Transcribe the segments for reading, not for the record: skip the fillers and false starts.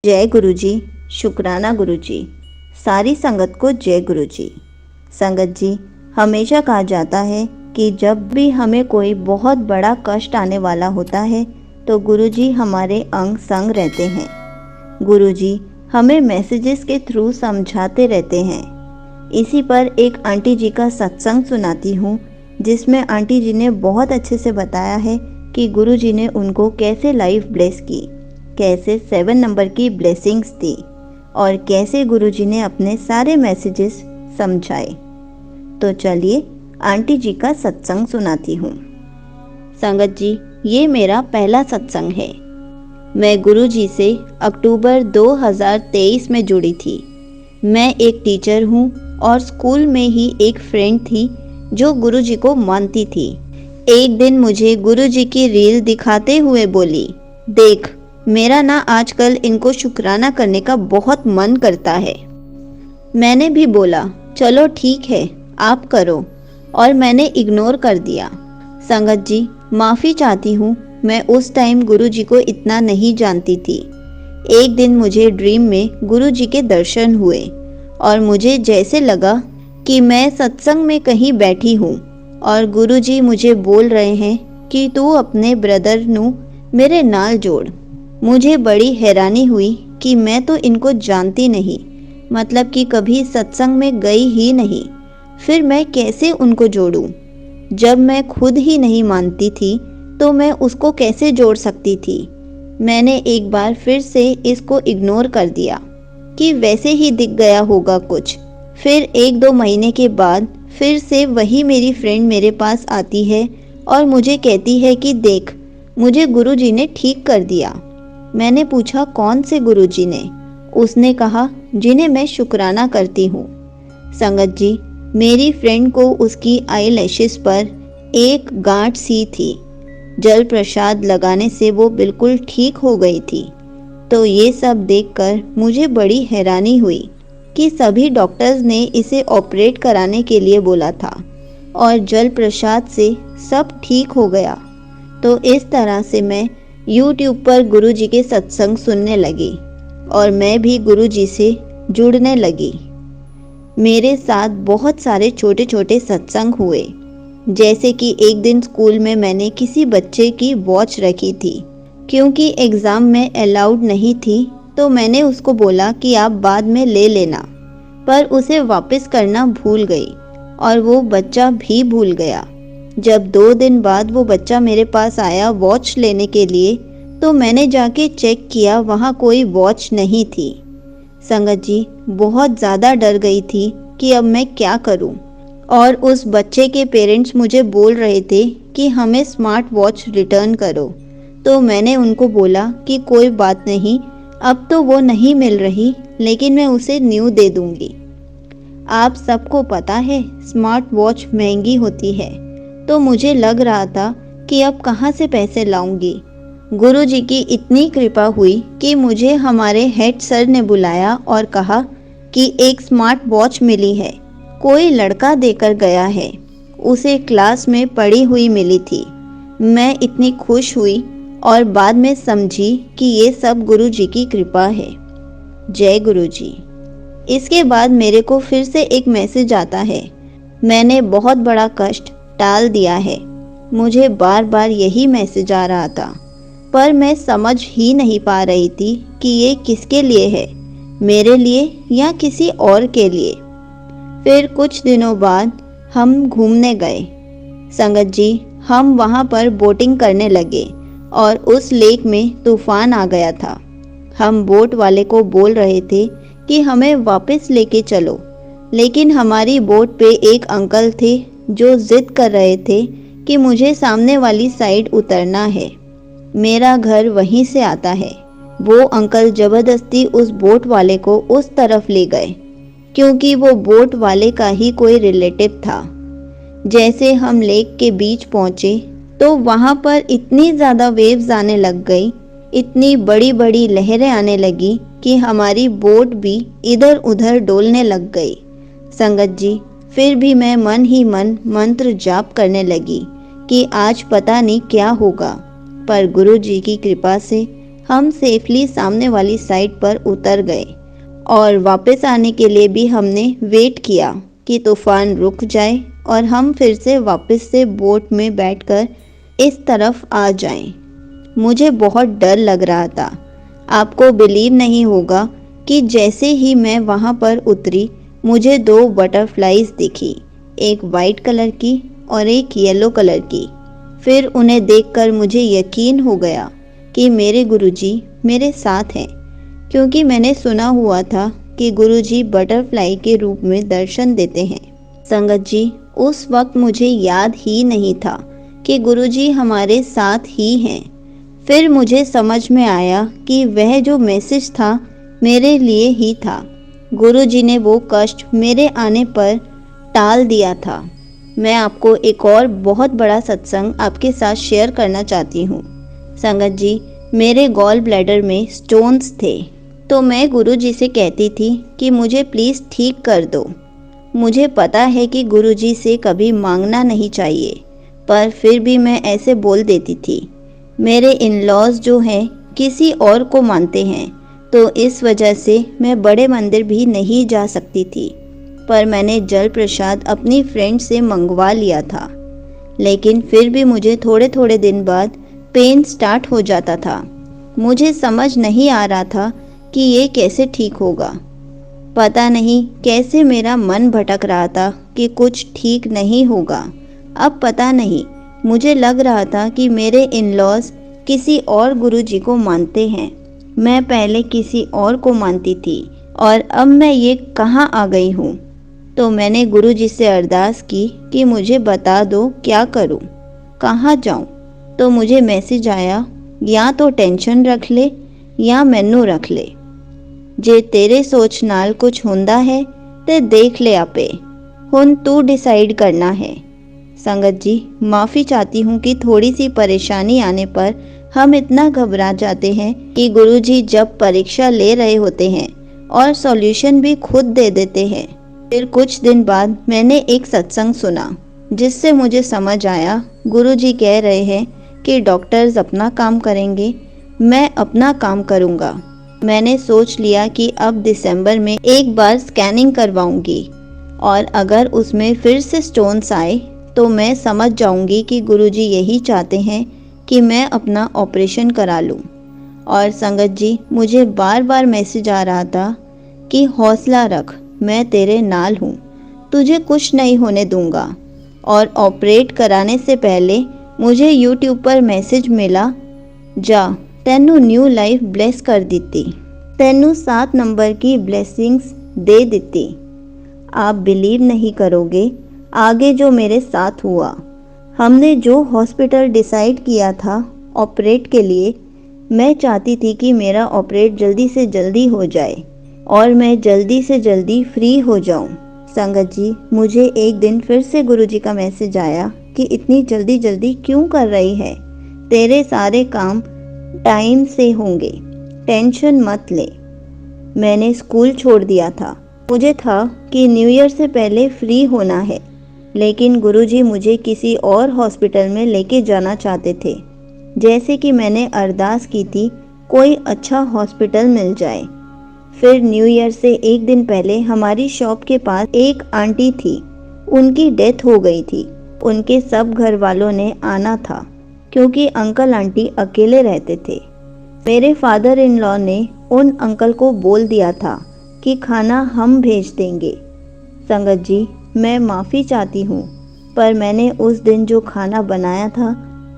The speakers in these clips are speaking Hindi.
जय गुरुजी। शुक्राना गुरुजी। सारी संगत को जय गुरुजी। संगत जी, हमेशा कहा जाता है कि जब भी हमें कोई बहुत बड़ा कष्ट आने वाला होता है तो गुरुजी हमारे अंग संग रहते हैं। गुरुजी हमें मैसेजेस के थ्रू समझाते रहते हैं। इसी पर एक आंटी जी का सत्संग सुनाती हूँ, जिसमें आंटी जी ने बहुत अच्छे से बताया है कि गुरुजी ने उनको कैसे लाइफ ब्लेस की, कैसे 7 नंबर की ब्लेसिंग्स दी और कैसे गुरुजी ने अपने सारे मैसेजेस समझाए। तो चलिए आंटी जी का सत्संग सुनाती हूँ। संगत जी, ये मेरा पहला सत्संग है। मैं गुरुजी से अक्टूबर 2023 में जुड़ी थी। मैं एक टीचर हूँ और स्कूल में ही एक फ्रेंड थी जो गुरुजी को मानती थी। एक दिन मुझे गुरुजी की रील दिखाते हुए बोली, देख, मेरा ना आजकल इनको शुक्राना करने का बहुत मन करता है। मैंने भी बोला, चलो ठीक है, आप करो, और मैंने इग्नोर कर दिया। संगत जी, माफ़ी चाहती हूँ, मैं उस टाइम गुरुजी को इतना नहीं जानती थी। एक दिन मुझे ड्रीम में गुरुजी के दर्शन हुए और मुझे जैसे लगा कि मैं सत्संग में कहीं बैठी हूँ और गुरुजी मुझे बोल रहे हैं कि तू अपने ब्रदर नू मेरे नाल जोड़। मुझे बड़ी हैरानी हुई कि मैं तो इनको जानती नहीं, मतलब कि कभी सत्संग में गई ही नहीं, फिर मैं कैसे उनको जोड़ूं? जब मैं खुद ही नहीं मानती थी तो मैं उसको कैसे जोड़ सकती थी? मैंने एक बार फिर से इसको इग्नोर कर दिया कि वैसे ही दिख गया होगा कुछ। फिर 1-2 महीने के बाद फिर से वही मेरी फ्रेंड मेरे पास आती है और मुझे कहती है कि देख, मुझे गुरुजी ने ठीक कर दिया। मैंने पूछा, कौन से गुरुजी ने? उसने कहा, जिन्हें मैं शुक्राना करती हूँ। संगत जी, मेरी फ्रेंड को उसकी आई लैशेस पर एक गांठ सी थी। जल प्रसाद लगाने से वो बिल्कुल ठीक हो गई थी। तो ये सब देखकर मुझे बड़ी हैरानी हुई कि सभी डॉक्टर्स ने इसे ऑपरेट कराने के लिए बोला था और जल प्रसाद से सब ठीक हो गया। तो इस तरह से मैं YouTube पर गुरुजी के सत्संग सुनने लगी और मैं भी गुरुजी से जुड़ने लगी। मेरे साथ बहुत सारे छोटे छोटे सत्संग हुए, जैसे कि एक दिन स्कूल में मैंने किसी बच्चे की वॉच रखी थी। क्योंकि एग्ज़ाम में अलाउड नहीं थी तो मैंने उसको बोला कि आप बाद में ले लेना, पर उसे वापस करना भूल गई और वो बच्चा भी भूल गया। जब 2 दिन बाद वो बच्चा मेरे पास आया वॉच लेने के लिए तो मैंने जाके चेक किया, वहाँ कोई वॉच नहीं थी। संगत जी, बहुत ज़्यादा डर गई थी कि अब मैं क्या करूँ। और उस बच्चे के पेरेंट्स मुझे बोल रहे थे कि हमें स्मार्ट वॉच रिटर्न करो। तो मैंने उनको बोला कि कोई बात नहीं, अब तो वो नहीं मिल रही, लेकिन मैं उसे न्यू दे दूँगी। आप सबको पता है स्मार्ट वॉच महंगी होती है, तो मुझे लग रहा था कि अब कहाँ से पैसे लाऊंगी। गुरुजी की इतनी कृपा हुई कि मुझे हमारे हेड सर ने बुलाया और कहा कि एक स्मार्ट वॉच मिली है, कोई लड़का देकर गया है, उसे क्लास में पड़ी हुई मिली थी। मैं इतनी खुश हुई और बाद में समझी कि ये सब गुरुजी की कृपा है। जय गुरुजी। इसके बाद मेरे को फिर से एक मैसेज आता है, मैंने बहुत बड़ा कष्ट टाल दिया है। मुझे बार बार यही मैसेज आ रहा था, पर मैं समझ ही नहीं पा रही थी कि ये किसके लिए है, मेरे लिए या किसी और के लिए। फिर कुछ दिनों बाद हम घूमने गए। संगत जी, हम वहाँ पर बोटिंग करने लगे और उस लेक में तूफान आ गया था। हम बोट वाले को बोल रहे थे कि हमें वापस लेके चलो, लेकिन हमारी बोट पे एक अंकल थे जो जिद कर रहे थे कि मुझे सामने वाली साइड उतरना है, मेरा घर वहीं से आता है। वो अंकल ज़बरदस्ती उस बोट वाले को उस तरफ ले गए, क्योंकि वो बोट वाले का ही कोई रिलेटिव था। जैसे हम लेक के बीच पहुँचे तो वहाँ पर इतनी ज़्यादा वेव्स आने लग गई, इतनी बड़ी बड़ी लहरें आने लगी कि हमारी बोट भी इधर उधर डोलने लग गई। संगत जी, फिर भी मैं मन ही मन मंत्र जाप करने लगी कि आज पता नहीं क्या होगा, पर गुरुजी की कृपा से हम सेफली सामने वाली साइड पर उतर गए और वापस आने के लिए भी हमने वेट किया कि तूफान रुक जाए और हम फिर से वापस से बोट में बैठकर इस तरफ आ जाएं। मुझे बहुत डर लग रहा था। आपको बिलीव नहीं होगा कि जैसे ही मैं वहाँ पर उतरी मुझे 2 बटरफ्लाइज दिखी, एक वाइट कलर की और एक येलो कलर की। फिर उन्हें देखकर मुझे यकीन हो गया कि मेरे गुरुजी मेरे साथ हैं, क्योंकि मैंने सुना हुआ था कि गुरुजी बटरफ्लाई के रूप में दर्शन देते हैं। संगत जी, उस वक्त मुझे याद ही नहीं था कि गुरुजी हमारे साथ ही हैं। फिर मुझे समझ में आया कि वह जो मैसेज था मेरे लिए ही था। गुरुजी ने वो कष्ट मेरे आने पर टाल दिया था। मैं आपको एक और बहुत बड़ा सत्संग आपके साथ शेयर करना चाहती हूँ। संगत जी, मेरे गॉल ब्लैडर में स्टोन्स थे, तो मैं गुरुजी से कहती थी कि मुझे प्लीज़ ठीक कर दो। मुझे पता है कि गुरुजी से कभी मांगना नहीं चाहिए, पर फिर भी मैं ऐसे बोल देती थी। मेरे इन लॉज जो हैं किसी और को मानते हैं, तो इस वजह से मैं बड़े मंदिर भी नहीं जा सकती थी। पर मैंने जल प्रसाद अपनी फ्रेंड से मंगवा लिया था, लेकिन फिर भी मुझे थोड़े थोड़े दिन बाद पेन स्टार्ट हो जाता था। मुझे समझ नहीं आ रहा था कि ये कैसे ठीक होगा। पता नहीं कैसे मेरा मन भटक रहा था कि कुछ ठीक नहीं होगा। अब पता नहीं, मुझे लग रहा था कि मेरे इन लॉज किसी और गुरुजी को मानते हैं। मैं पहले किसी और को मानती थी और अब मैं ये कहाँ आ गई हूँ। तो मैंने गुरुजी से अरदास की कि मुझे बता दो क्या करूँ, कहाँ जाऊँ। तो मुझे मैसेज आया, या तो टेंशन रख ले या मैनू रख ले। जे तेरे सोच नाल कुछ हुंदा है ते देख ले आपे, हुन तू डिसाइड करना है। संगत जी, माफ़ी चाहती हूँ कि थोड़ी सी परेशानी आने पर हम इतना घबरा जाते हैं कि गुरुजी जब परीक्षा ले रहे होते हैं और सॉल्यूशन भी खुद दे देते हैं। फिर कुछ दिन बाद मैंने एक सत्संग सुना, जिससे मुझे समझ आया गुरुजी कह रहे हैं कि डॉक्टर्स अपना काम करेंगे, मैं अपना काम करूँगा। मैंने सोच लिया कि अब दिसंबर में एक बार स्कैनिंग करवाऊंगी और अगर उसमें फिर से स्टोन्स आए तो मैं समझ जाऊंगी कि गुरुजी यही चाहते हैं कि मैं अपना ऑपरेशन करा लूं। और संगत जी, मुझे बार बार मैसेज आ रहा था कि हौसला रख, मैं तेरे नाल हूँ, तुझे कुछ नहीं होने दूंगा। और ऑपरेट कराने से पहले मुझे यूट्यूब पर मैसेज मिला, जा तैनू न्यू लाइफ ब्लेस कर दी, तैनू 7 नंबर की ब्लेसिंग्स दे दी। आप बिलीव नहीं करोगे आगे जो मेरे साथ हुआ। हमने जो हॉस्पिटल डिसाइड किया था ऑपरेट के लिए, मैं चाहती थी कि मेरा ऑपरेट जल्दी से जल्दी हो जाए और मैं जल्दी से जल्दी फ्री हो जाऊं। संगत जी, मुझे एक दिन फिर से गुरुजी का मैसेज आया कि इतनी जल्दी जल्दी क्यों कर रही है, तेरे सारे काम टाइम से होंगे, टेंशन मत ले। मैंने स्कूल छोड़ दिया था, मुझे था कि न्यू ईयर से पहले फ्री होना है, लेकिन गुरुजी मुझे किसी और हॉस्पिटल में लेके जाना चाहते थे। जैसे कि मैंने अरदास की थी कोई अच्छा हॉस्पिटल मिल जाए। फिर न्यू ईयर से एक दिन पहले हमारी शॉप के पास एक आंटी थी, उनकी डेथ हो गई थी। उनके सब घर वालों ने आना था क्योंकि अंकल आंटी अकेले रहते थे। मेरे फादर इन लॉ ने उन अंकल को बोल दिया था कि खाना हम भेज देंगे। संगत जी, मैं माफ़ी चाहती हूँ, पर मैंने उस दिन जो खाना बनाया था,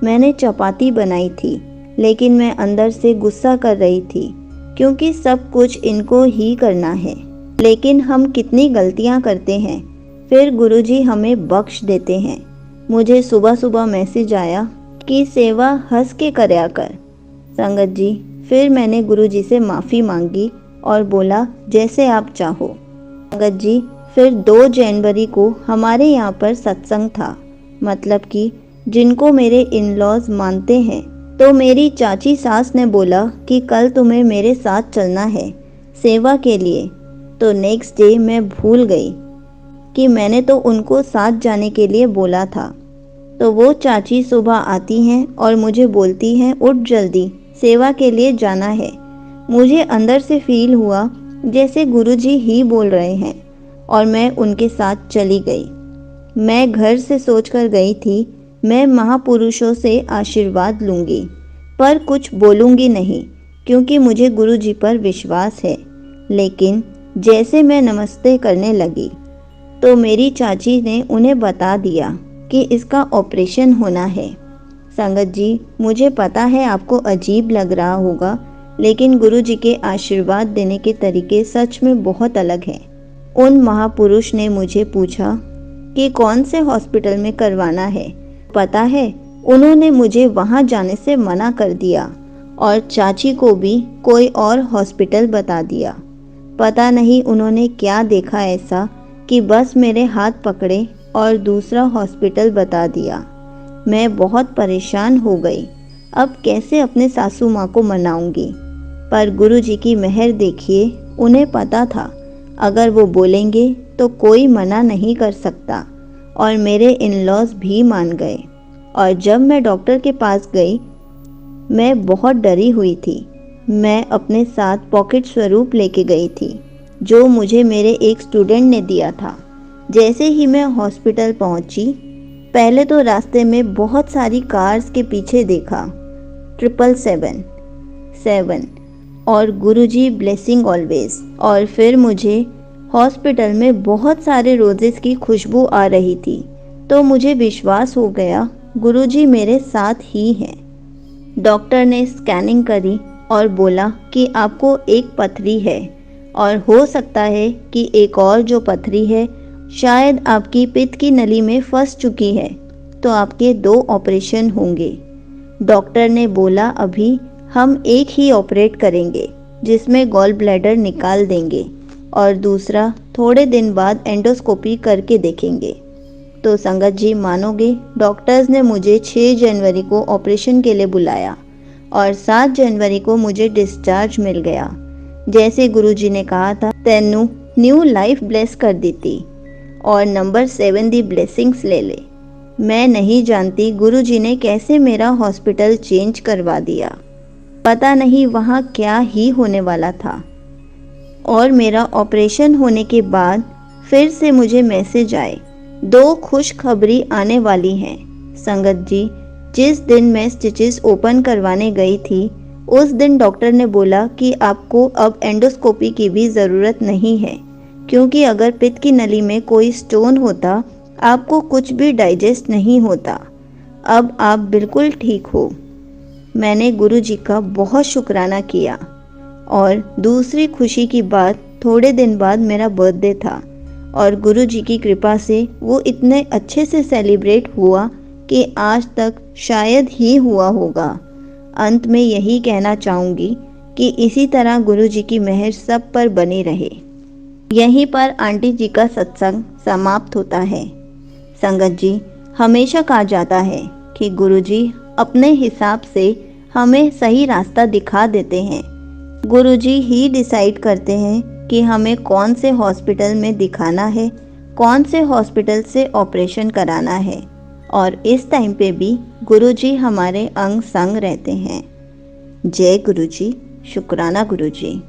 मैंने चपाती बनाई थी, लेकिन मैं अंदर से गुस्सा कर रही थी क्योंकि सब कुछ इनको ही करना है। लेकिन हम कितनी गलतियाँ करते हैं, फिर गुरुजी हमें बख्श देते हैं। मुझे सुबह सुबह मैसेज आया कि सेवा हंस के करया कर। संगत जी, फिर मैंने गुरुजी से माफ़ी मांगी और बोला जैसे आप चाहो। संगत जी, फिर 2 जनवरी को हमारे यहाँ पर सत्संग था, मतलब कि जिनको मेरे इन लॉज मानते हैं। तो मेरी चाची सास ने बोला कि कल तुम्हें मेरे साथ चलना है सेवा के लिए। तो नेक्स्ट डे मैं भूल गई कि मैंने तो उनको साथ जाने के लिए बोला था। तो वो चाची सुबह आती हैं और मुझे बोलती हैं उठ जल्दी सेवा के लिए जाना है। मुझे अंदर से फील हुआ जैसे गुरुजी ही बोल रहे हैं और मैं उनके साथ चली गई। मैं घर से सोचकर गई थी मैं महापुरुषों से आशीर्वाद लूँगी, पर कुछ बोलूँगी नहीं क्योंकि मुझे गुरुजी पर विश्वास है। लेकिन जैसे मैं नमस्ते करने लगी तो मेरी चाची ने उन्हें बता दिया कि इसका ऑपरेशन होना है। संगत जी, मुझे पता है आपको अजीब लग रहा होगा, लेकिन गुरुजी के आशीर्वाद देने के तरीके सच में बहुत अलग हैं। उन महापुरुष ने मुझे पूछा कि कौन से हॉस्पिटल में करवाना है। पता है, उन्होंने मुझे वहां जाने से मना कर दिया और चाची को भी कोई और हॉस्पिटल बता दिया। पता नहीं उन्होंने क्या देखा ऐसा कि बस मेरे हाथ पकड़े और दूसरा हॉस्पिटल बता दिया। मैं बहुत परेशान हो गई। अब कैसे अपने सासू माँ को मनाऊंगी? पर गुरुजी की मेहर देखिए, उन्हें पता था अगर वो बोलेंगे तो कोई मना नहीं कर सकता और मेरे इन-लॉज भी मान गए। और जब मैं डॉक्टर के पास गई, मैं बहुत डरी हुई थी। मैं अपने साथ पॉकेट स्वरूप लेके गई थी जो मुझे मेरे एक स्टूडेंट ने दिया था। जैसे ही मैं हॉस्पिटल पहुंची, पहले तो रास्ते में बहुत सारी कार्स के पीछे देखा 777 और गुरुजी ब्लेसिंग ऑलवेज। और फिर मुझे हॉस्पिटल में बहुत सारे रोजेस की खुशबू आ रही थी, तो मुझे विश्वास हो गया गुरुजी मेरे साथ ही हैं। डॉक्टर ने स्कैनिंग करी और बोला कि आपको एक पथरी है और हो सकता है कि एक और जो पथरी है शायद आपकी पित्त की नली में फंस चुकी है, तो आपके 2 ऑपरेशन होंगे। डॉक्टर ने बोला अभी हम एक ही ऑपरेट करेंगे जिसमें गॉल ब्लैडर निकाल देंगे और दूसरा थोड़े दिन बाद एंडोस्कोपी करके देखेंगे। तो संगत जी, मानोगे, डॉक्टर्स ने मुझे 6 जनवरी को ऑपरेशन के लिए बुलाया और 7 जनवरी को मुझे डिस्चार्ज मिल गया। जैसे गुरुजी ने कहा था, तेनू न्यू लाइफ ब्लेस कर दी थी और नंबर 7 दी ब्लेसिंग्स ले ले। मैं नहीं जानती गुरुजी ने कैसे मेरा हॉस्पिटल चेंज करवा दिया। पता नहीं वहाँ क्या ही होने वाला था। और मेरा ऑपरेशन होने के बाद फिर से मुझे मैसेज आए, 2 खुशखबरी आने वाली हैं। संगत जी, जिस दिन मैं स्टिचेस ओपन करवाने गई थी, उस दिन डॉक्टर ने बोला कि आपको अब एंडोस्कोपी की भी ज़रूरत नहीं है, क्योंकि अगर पित्त की नली में कोई स्टोन होता आपको कुछ भी डाइजेस्ट नहीं होता। अब आप बिल्कुल ठीक हो। मैंने गुरुजी का बहुत शुक्राना किया। और दूसरी खुशी की बात, थोड़े दिन बाद मेरा बर्थडे था और गुरुजी की कृपा से वो इतने अच्छे से सेलिब्रेट हुआ कि आज तक शायद ही हुआ होगा। अंत में यही कहना चाहूँगी कि इसी तरह गुरुजी की मेहर सब पर बनी रहे। यहीं पर आंटी जी का सत्संग समाप्त होता है। संगत जी, हमेशा कहा जाता है कि गुरुजी अपने हिसाब से हमें सही रास्ता दिखा देते हैं। गुरुजी ही डिसाइड करते हैं कि हमें कौन से हॉस्पिटल में दिखाना है, कौन से हॉस्पिटल से ऑपरेशन कराना है। और इस टाइम पे भी गुरुजी हमारे अंग संग रहते हैं। जय गुरुजी, शुक्राना गुरुजी।